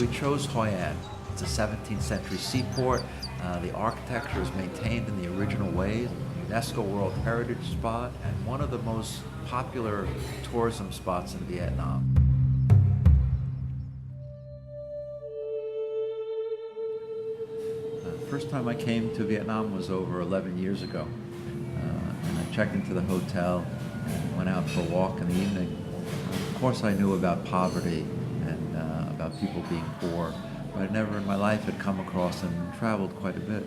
We chose Hoi An. It's a 17th century seaport. The architecture is maintained in the original ways. UNESCO World Heritage Spot and one of the most popular tourism spots in Vietnam. First time I came to Vietnam was over 11 years ago. And I checked into the hotel and went out for a walk in the evening. Of course I knew about poverty and about people being poor, but I never in my life had come across and traveled quite a bit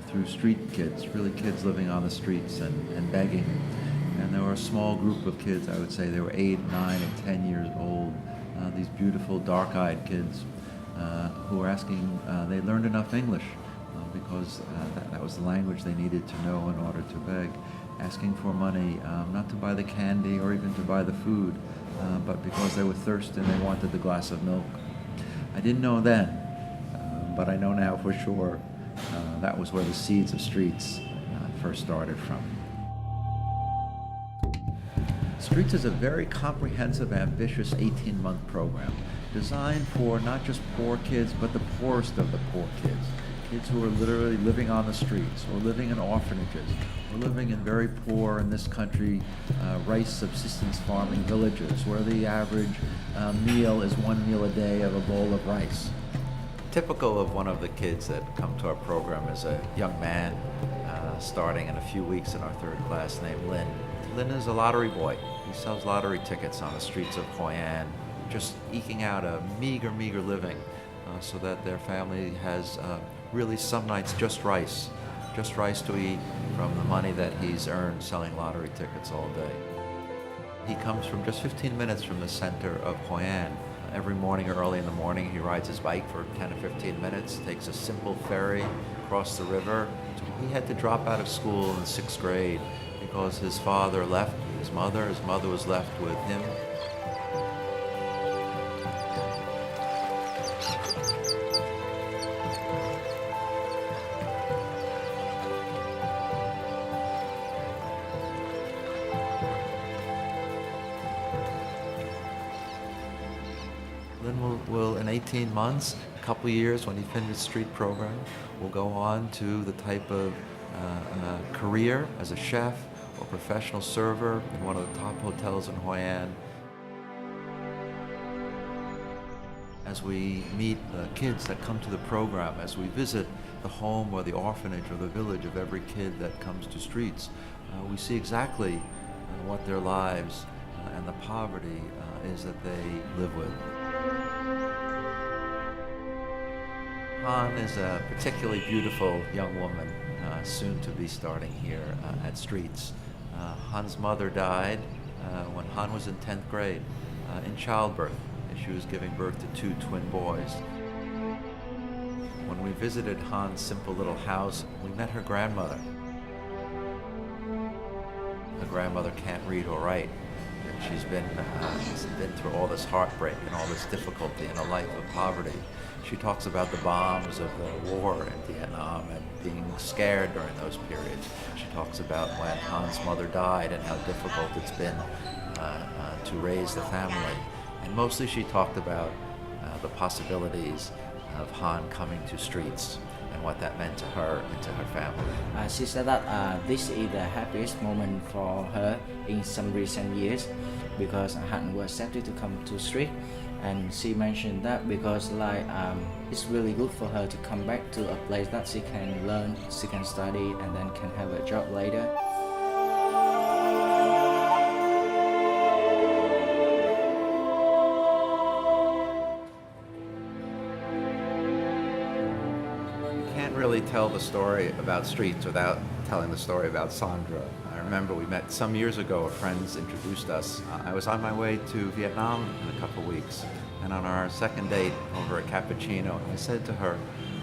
through street kids, really kids living on the streets and begging. And there were a small group of kids, I would say they were 8, 9, and 10 years old, these beautiful dark-eyed kids who were asking, they learned enough English because that was the language they needed to know in order to beg, asking for money, not to buy the candy or even to buy the food, but because they were thirsty and they wanted the glass of milk. I didn't know then, but I know now for sure that was where the seeds of Streets first started from. Streets is a very comprehensive, ambitious 18-month program designed for not just poor kids, but the poorest of the poor kids. Kids who are literally living on the streets, or living in orphanages, or living in very poor, in this country, rice subsistence farming villages, where the average meal is 1 meal a day of a bowl of rice. Typical of one of the kids that come to our program is a young man starting in a few weeks in our third class named Lin. Lin is a lottery boy. He sells lottery tickets on the streets of Hoi An, just eking out a meager living so that their family has really some nights just rice to eat from the money that he's earned selling lottery tickets all day. He comes from just 15 minutes from the center of Hoi An. Every morning, early in the morning, he rides his bike for 10 or 15 minutes, takes a simple ferry across the river. He had to drop out of school in 6th grade because his father left his mother was left with him. Lin will in 18 months, a couple of years when he finishes the street program, will go on to the type of career as a chef or professional server in one of the top hotels in Hoi An. As we meet the kids that come to the program, as we visit the home or the orphanage or the village of every kid that comes to Streets, we see exactly what their lives and the poverty is that they live with. Han is a particularly beautiful young woman, soon to be starting here at Streets. Han's mother died when Han was in 10th grade in childbirth. She was giving birth to 2 twin boys. When we visited Han's simple little house, we met her grandmother. The grandmother can't read or write. She's been through all this heartbreak and all this difficulty and a life of poverty. She talks about the bombs of the war in Vietnam and being scared during those periods. She talks about when Han's mother died and how difficult it's been to raise the family. And mostly she talked about the possibilities of Han coming to Streets and what that meant to her and to her family. She said that this is the happiest moment for her in some recent years because Han was accepted to come to Street, and she mentioned that because it's really good for her to come back to a place that she can learn, she can study, and then can have a job later. Really tell the story about Streets without telling the story about Sandra. I remember we met some years ago, friends introduced us. I was on my way to Vietnam in a couple of weeks, and on our second date over a cappuccino, I said to her,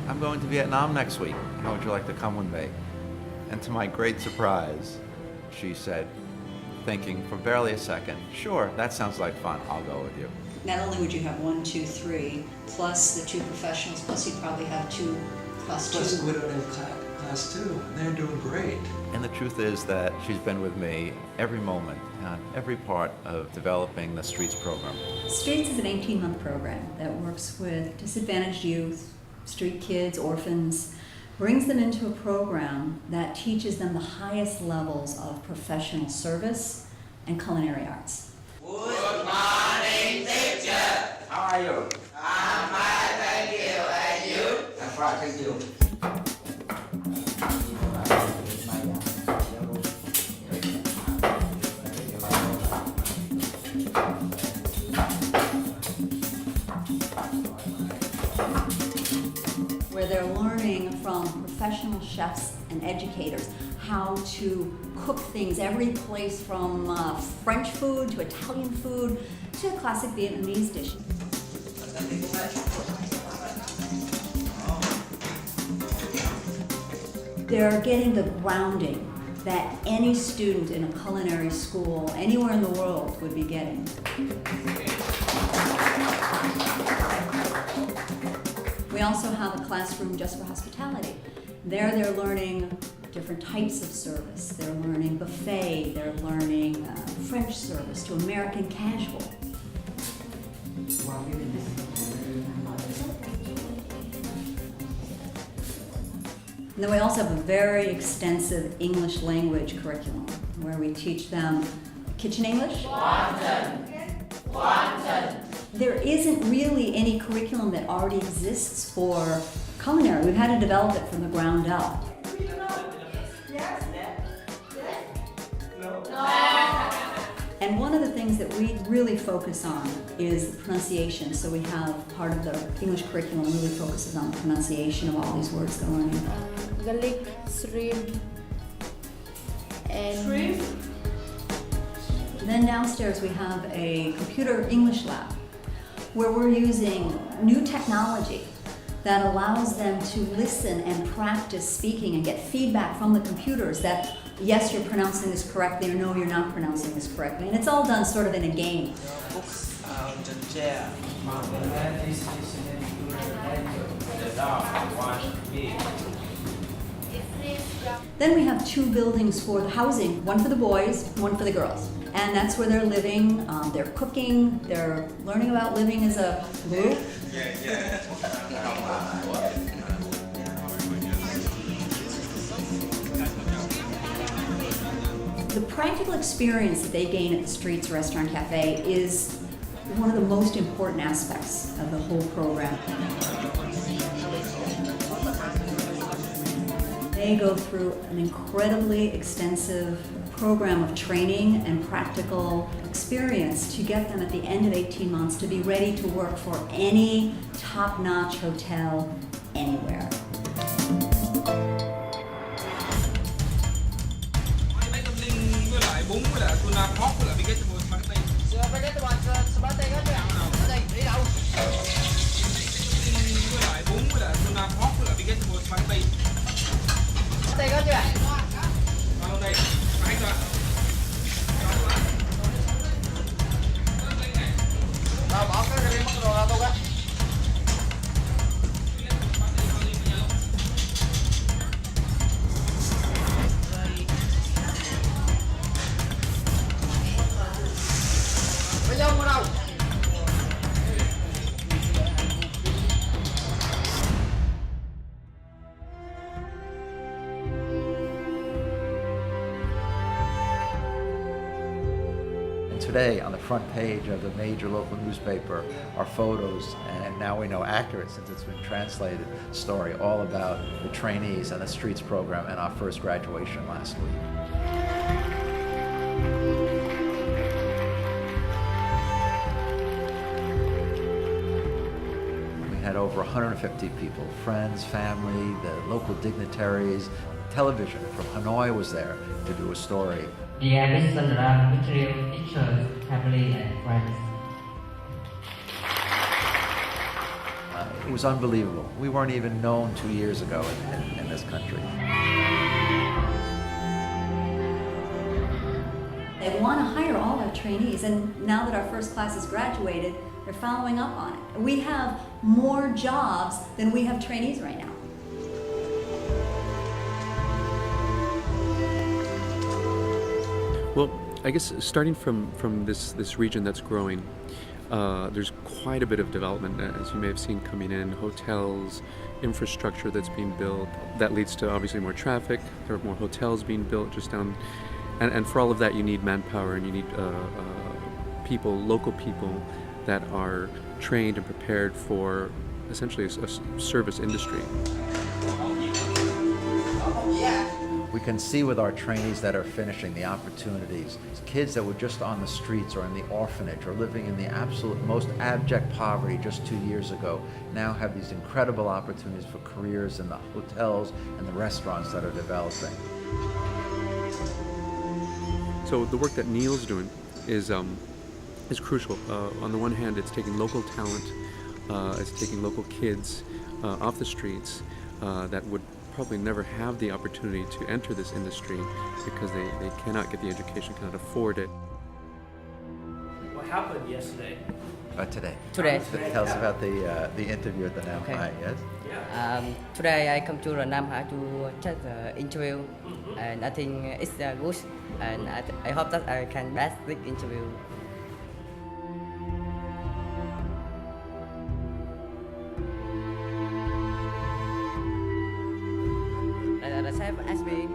"I'm going to Vietnam next week. How would you like to come with me?" And to my great surprise, she said, thinking for barely a second, "Sure, that sounds like fun, I'll go with you." Not only would you have 1, 2, 3, plus the 2 professionals, plus you'd probably have 2 plus 2. Plus widowed in class 2. They're doing great. And the truth is that she's been with me every moment, on every part of developing the STREETS program. STREETS is an 18-month program that works with disadvantaged youth, street kids, orphans, brings them into a program that teaches them the highest levels of professional service and culinary arts. Good morning, teacher. How are you? I'm fine, thank you. And you? I'm fine, thank you. Where they're learning from professional chefs and educators how to cook things, every place from French food to Italian food to classic Vietnamese dishes. They're getting the grounding that any student in a culinary school anywhere in the world would be getting. We also have a classroom just for hospitality. There they're learning different types of service. They're learning buffet, they're learning French service to American casual. And then we also have a very extensive English language curriculum where we teach them kitchen English. There isn't really any curriculum that already exists for culinary. We've had to develop it from the ground up. And one of the things that we really focus on is the pronunciation. So we have part of the English curriculum really focuses on the pronunciation of all these words they're learning. Garlic, shrimp, and Then downstairs we have a computer English lab where we're using new technology that allows them to listen and practice speaking and get feedback from the computers that, yes, you're pronouncing this correctly, or no, you're not pronouncing this correctly. And it's all done sort of in a game. Books on the chair. The dog wants big. Then we have two buildings for the housing, one for the boys, one for the girls. And that's where they're living, they're cooking, they're learning about living as a group. The practical experience that they gain at the Streets Restaurant Cafe is one of the most important aspects of the whole program. They go through an incredibly extensive program of training and practical experience to get them at the end of 18 months to be ready to work for any top-notch hotel anywhere. Today, on the front page of the major local newspaper, are photos, and now we know accurate since it's been translated, story all about the trainees and the STREETS program and our first graduation last week. We had over 150 people, friends, family, the local dignitaries. Television from Hanoi was there to do a story. Dear listeners, teachers, family, and friends. It was unbelievable. We weren't even known 2 years ago in this country. They want to hire all our trainees, and now that our first class has graduated, they're following up on it. We have more jobs than we have trainees right now. Well, I guess starting from this region that's growing, there's quite a bit of development, as you may have seen coming in, hotels, infrastructure that's being built. That leads to obviously more traffic. There are more hotels being built just down, and for all of that you need manpower and you need people, local people that are trained and prepared for essentially a service industry. We can see with our trainees that are finishing the opportunities. Kids that were just on the streets or in the orphanage or living in the absolute most abject poverty just 2 years ago now have these incredible opportunities for careers in the hotels and the restaurants that are developing. So the work that Neil's doing is crucial. On the one hand, it's taking local talent, it's taking local kids off the streets that would probably never have the opportunity to enter this industry because they cannot get the education, cannot afford it. What happened yesterday? Today. Today. Tell us about the interview at the Nam Okay. Hai, yes? Today I come to the Nam Hai to check the interview, and I think it's good, and I hope that I can pass this interview. The chef asked me